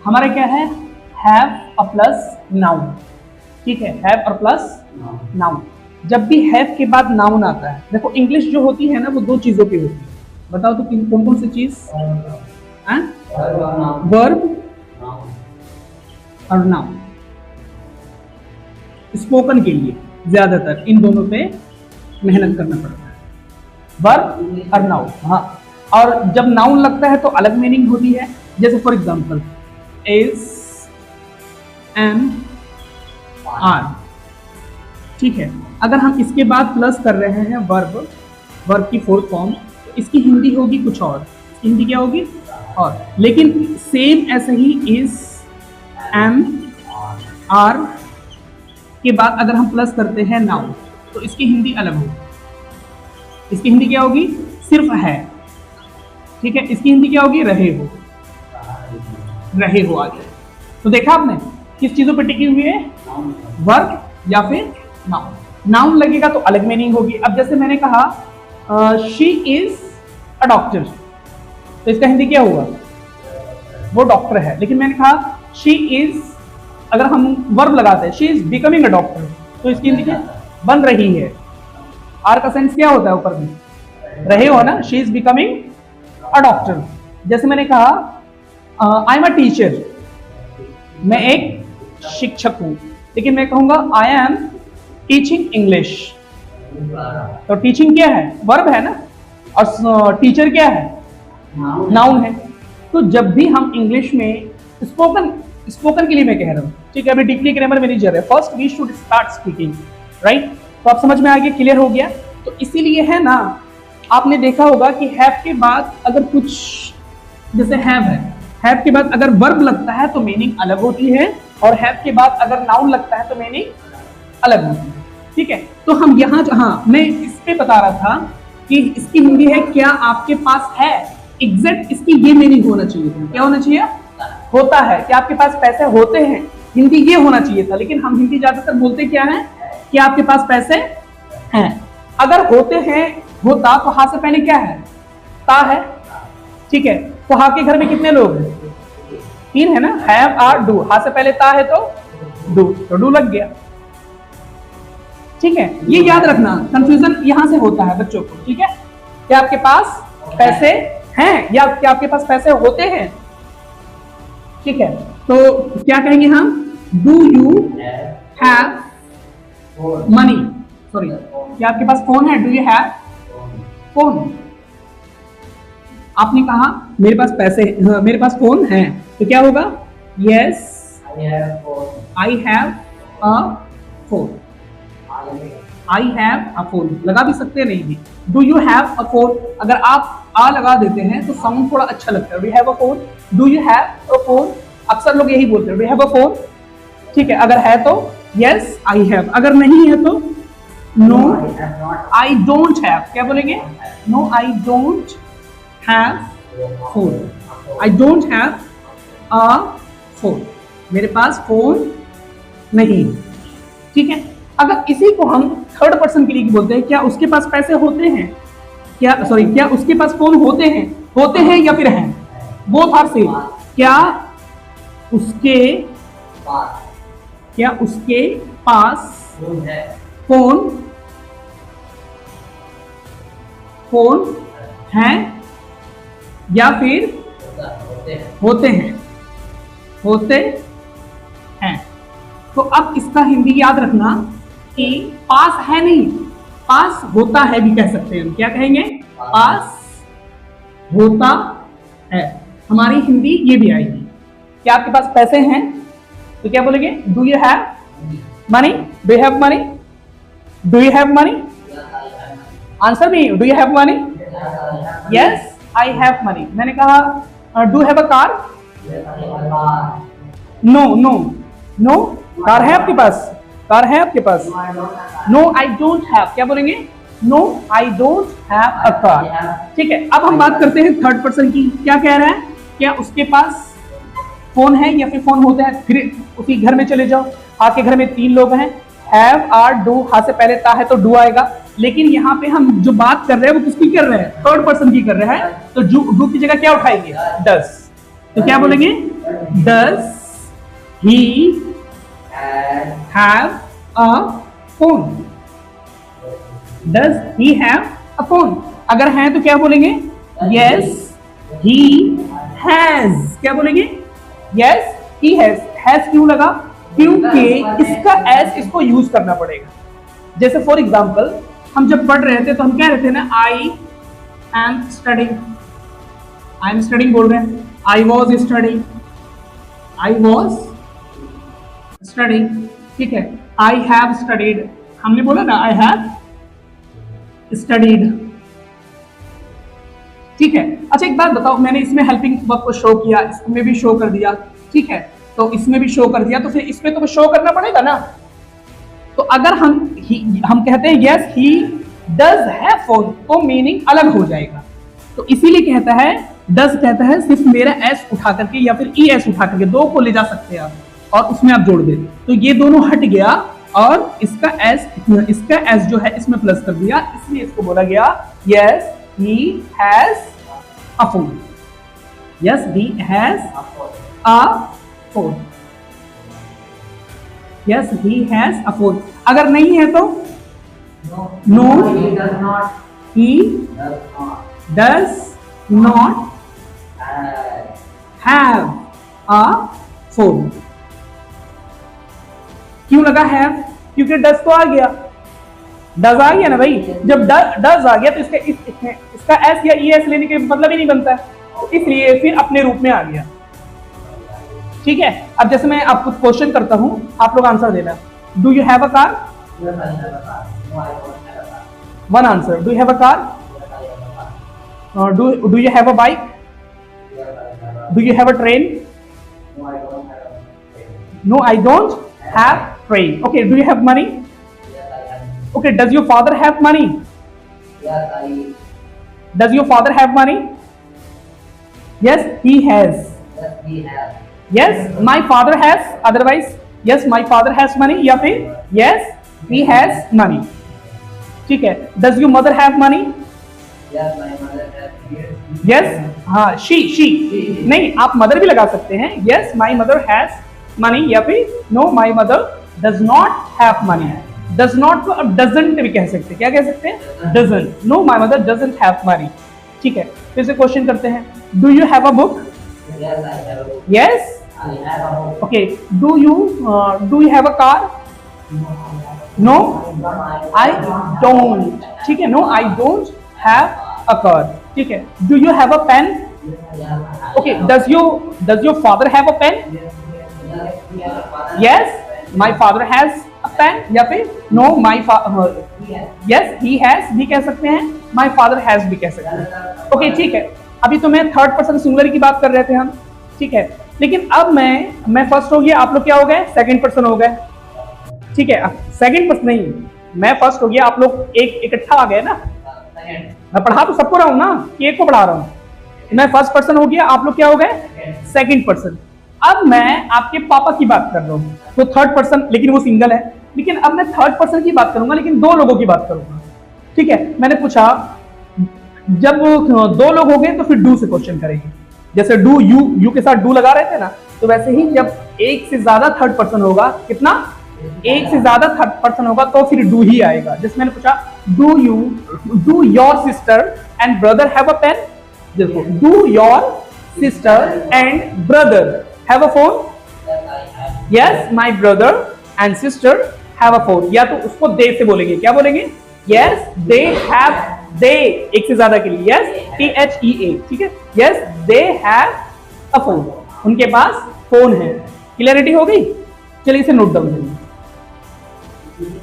हमारा क्या है, हैव और प्लस नाउन। ठीक है, हैव और प्लस नाउन। जब भी हैव के बाद नाउन आता है, देखो इंग्लिश जो होती है ना वो दो चीजों की होती है, बताओ तो कौन कौन सी चीज? वर्ब और नाउन। स्पोकन के लिए ज्यादातर इन दोनों पे मेहनत करना पड़ता है, वर्ब और नाउन। हाँ, और जब नाउन लगता है तो अलग मीनिंग होती है, जैसे for example is, M, R. ठीक है, अगर हम इसके बाद प्लस कर रहे हैं वर्ब, वर्ब की फोर्थ फॉर्म, तो इसकी हिंदी होगी कुछ और, इसकी हिंदी क्या होगी और। लेकिन सेम ऐसे ही इज, एम, आर के बाद अगर हम प्लस करते हैं नाउन तो इसकी हिंदी अलग होगी। इसकी हिंदी क्या होगी? सिर्फ है। ठीक है, इसकी हिंदी क्या होगी? रहे हो, रहे हो आगे। तो देखा आपने किस चीजों पर टिकी हुई है, वर्ब या फिर नाउन। नाउन लगेगा तो अलग मीनिंग होगी। अब जैसे मैंने कहा शी इज अ डॉक्टर, तो इसका हिंदी क्या हुआ? वो डॉक्टर है। लेकिन मैंने कहा शी इज, अगर हम वर्ब लगाते हैं she is becoming a doctor, तो इसकी हिंदी क्या? बन रही है। आर का सेंस क्या होता है ऊपर में? रहे हो ना, she is becoming a doctor. जैसे मैंने कहा आई एम अ टीचर, मैं एक शिक्षक हूं, लेकिन मैं कहूंगा आई एम टीचिंग इंग्लिश, तो टीचिंग क्या है? वर्ब है ना, और टीचर क्या है? नाउन है। तो जब भी हम इंग्लिश में स्पोकन के लिए मैं कह रहा हूँ, ठीक है, अभी डिग्री ग्रामर मैनेजर है, first we should start speaking, right. तो आप समझ में आ गया, क्लियर हो गया। तो इसीलिए है ना, आपने देखा होगा कि हैव के बाद अगर कुछ, जैसे हैव है, हैव के बाद अगर वर्ब लगता है तो मीनिंग अलग होती है, और हैव के बाद अगर नाउन लगता है तो मीनिंग अलग होती है। ठीक है, तो हम यहाँ, हाँ, मैं इस पे बता रहा था कि इसकी हिंदी है क्या आपके पास है, एग्जैक्ट इसकी ये मीनिंग होना चाहिए था। क्या होना चाहिए? होता है। क्या आपके पास पैसे होते हैं, हिंदी ये होना चाहिए था। लेकिन हम हिंदी ज्यादातर बोलते क्या है कि आपके पास पैसे हैं। अगर होते हैं होता तो हा से पहले क्या है? ता है। ठीक है, तो हा के घर में कितने लोग हैं? 3 है ना, हैव, आर, डू। हा से पहले ता है तो डू, तो डू लग गया। ठीक है, ये याद रखना, कंफ्यूजन यहां से होता है बच्चों को। ठीक है, क्या आपके पास पैसे हैं या क्या आपके पास पैसे होते हैं? ठीक है, तो क्या कहेंगे हम? Do you have money, sorry, क्या आपके पास फोन है? Do you have phone. आपने कहा मेरे पास पैसे, हाँ, मेरे पास फोन है, तो क्या होगा? Yes I have a phone. I have a phone लगा भी सकते हैं, नहीं भी। Do you have a phone, अगर आप आ लगा देते हैं तो साउंड थोड़ा अच्छा लगता है। Do you have a phone, do you have a phone, अक्सर लोग यही बोलते हैं, do you have a phone. ठीक है, अगर है तो यस आई हैव, अगर नहीं है तो नो आई डोंट हैव। क्या बोलेंगे? No I don't have phone, I don't have a phone, मेरे पास फोन नहीं। ठीक है, अगर इसी को हम थर्ड पर्सन के लिए बोलते हैं, क्या उसके पास पैसे होते हैं, क्या, सॉरी, क्या उसके पास फोन होते हैं? होते हैं या फिर हैं? Both are same. क्या उसके पास फोन है या फिर होते हैं। तो अब इसका हिंदी याद रखना कि पास है नहीं, पास होता है भी कह सकते हैं हम। क्या कहेंगे? पास होता है। हमारी हिंदी ये भी आएगी। क्या आपके पास पैसे हैं तो क्या बोलेंगे? Do you have money, do you have money, do you have money. Answer भी, do you have money? Yes I have money. मैंने कहा do have a car? No no no, car है आपके पास? कार है आपके पास? No I don't have. क्या बोलेंगे? No I don't have a car. ठीक है, अब हम बात करते हैं थर्ड पर्सन की। क्या कह रहा है? क्या उसके पास फोन है या फिर फोन होता है? फिर उसी घर में चले जाओ, आपके घर में 3 लोग हैं, हैव, आर, डू, हा से पहले ता है तो डू आएगा। लेकिन यहाँ पे हम जो बात कर रहे हैं वो किसकी कर रहे हैं? थर्ड पर्सन की कर रहे हैं, तो डू की जगह क्या उठाएंगे? डस। तो क्या बोलेंगे? Does he have a phone? Does he have a phone? अगर है तो क्या बोलेंगे? Yes he has. क्या बोलेंगे? Yes he has. हैज क्यों लगा? क्योंकि इसका एस इसको यूज करना पड़ेगा। जैसे फॉर एग्जाम्पल हम जब पढ़ रहे थे तो हम कह रहे थे ना I am studying. I am studying बोल रहे हैं। I was studying. I was studying. ठीक है। आई हैव स्टडीड, हमने बोला ना आई हैव स्टडीड। ठीक है। अच्छा एक बात बताओ, मैंने इसमें हेल्पिंग वर्ब को शो किया, इसमें भी शो कर दिया। ठीक है, तो इसमें भी शो कर दिया, तो फिर इसमें तो शो करना पड़ेगा ना। तो अगर हम कहते हैं yes he does have phone, तो मीनिंग अलग हो जाएगा। तो इसीलिए कहता है, डज कहता है सिर्फ मेरा एस उठा करके या फिर ई एस उठा करके, दो को ले जा सकते हैं आप, और उसमें आप जोड़ दे, तो ये दोनों हट गया और इसका एस जो है इसमें प्लस कर दिया, इसलिए इसको बोला गया yes he has a phone. Yes he has a phone. Yes he has a phone. अगर नहीं है तो no he does not have a phone. क्यों लगा हैव? क्योंकि डज तो आ गया, डज आ गया ना भाई। जब डज आ गया तो इसका एस या ई एस लेने के मतलब ही नहीं बनता है, तो इसलिए फिर अपने रूप में आ गया। ठीक है। अब जैसे मैं आपको क्वेश्चन करता हूं, आप लोग आंसर देना। Do you have a car? One answer. Do you have a car? Do you have a bike? Do you have a train? No I don't have train. Okay. Do you have money? Okay, does your father have money? Yes, Does your father have money? Yes, he has. yes, he has. Yes, my father has. Otherwise, yes, my father has money. या फिर yes, he has money. ठीक है। Does your mother have money? Yes, my mother has. Yes, हाँ, she. नहीं, आप mother भी लगा सकते हैं। Yes, my mother has money या फिर no, my mother does not have money. Does not को अब doesn't भी कह सकते हैं। क्या कह सकते हैं? Doesn't. No, my mother doesn't have money. ठीक है। फिर से क्वेश्चन करते हैं। Do you have a book? Yes, I have a book. Yes. I have a book. Okay. Do you have a car? No, I don't. ठीक है। No, I don't have a car. ठीक है। Do you have a pen? Okay. Does your father have a pen? Yes, my father has a pen या फिर no, my yes, he has भी कह सकते हैं, my father has भी कह सकते हैं। ओके ठीक है। अभी तो मैं थर्ड पर्सन सिंगुलर की बात कर रहे थे हम। ठीक है। लेकिन अब मैं फर्स्ट हो गया, आप लोग क्या हो गए? सेकंड पर्सन हो गए। ठीक है। सेकंड पर्सन नहीं, मैं फर्स्ट हो गया, आप लोग एक इकट्ठा आ गए ना। मैं पढ़ा तो सबको रहा हूं ना, कि एक को पढ़ा रहा हूं। मैं फर्स्ट पर्सन हो गया, आप लोग क्या हो गए? Second person. अब मैं आपके पापा की बात कर रहा हूं, तो थर्ड पर्सन, लेकिन वो सिंगल है। लेकिन अब मैं थर्ड पर्सन की बात करूंगा, लेकिन दो लोगों की बात करूंगा। ठीक है। मैंने पूछा, जब दो लोग हो गए तो फिर डू से क्वेश्चन करेंगे। जैसे डू यू के साथ डू लगा रहे थे ना, तो वैसे ही जब एक से ज्यादा थर्ड पर्सन होगा, कितना? एक से ज्यादा थर्ड पर्सन होगा तो फिर डू ही आएगा। जैसे मैंने पूछा, do your sister and brother have a pen? देखो, do your sister and brother have a phone? Yes, my brother and sister have a phone. या तो उसको दे से बोलेंगे। क्या बोलेंगे? यस दे हैव, दे एक से ज्यादा के लिए यस THEA। ठीक है। Yes they have a phone, उनके पास फोन है। क्लियरिटी हो गई? चलिए इसे नोट डाउन करिए।